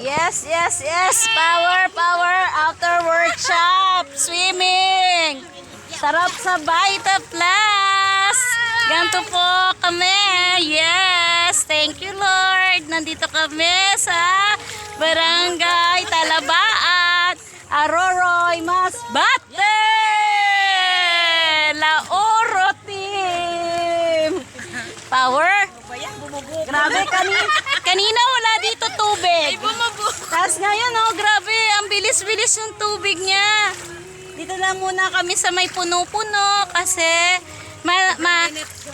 Yes, yes, yes. Power, power. After workshop. Swimming. Sarap sa Vita Plus. Ganito po kami. Yes. Thank you, Lord. Nandito kami sa Barangay Talabaat, Aroroy, Masbate. Laoro Team. Power. Grabe, kanina wala dito tubig. Tapos ngayon, oh, grabe, ang bilis-bilis yung tubig niya. Dito na muna kami sa may puno-puno kasi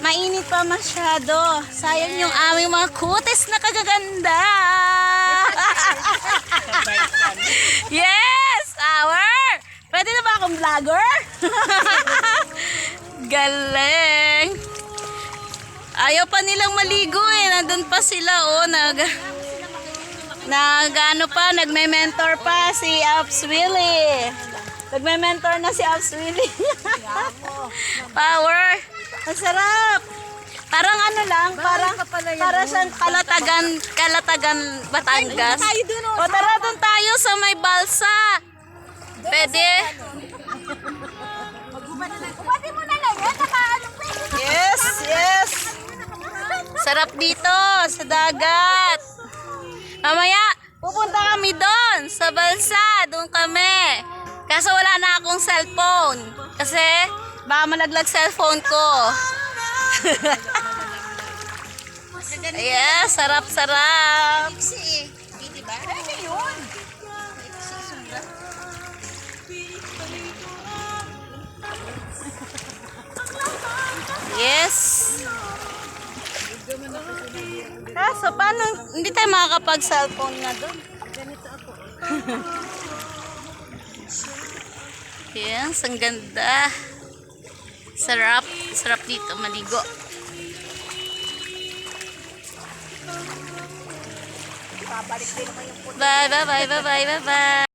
mainit pa masyado. Sayang yung aming mga kutis na kagaganda. Yes! Power! Pwede na ba akong vlogger? Galing! Ayaw pa nilang maligo eh. Nandun pa sila oh. Nagme-mentor pa si Alps Willie. Nagme-mentor na si Alps Willie. Power. Ang sarap. Parang ano lang, para siyang Kalatagan, Batangas. O tara doon tayo sa may balsa. Pwede? Yes, yes. Sarap dito sa dagat. Mamaya, pupunta kami doon sa balsa. Doon kami. Kaso wala na akong cellphone. Kasi baka malaglag cellphone ko. Yeah, sarap-sarap. Yes. Kaso paano hindi tayo makakapag-cellphone na doon? Yes, ang ganda. Sarap, sarap dito maligo. Bye bye bye bye bye bye bye.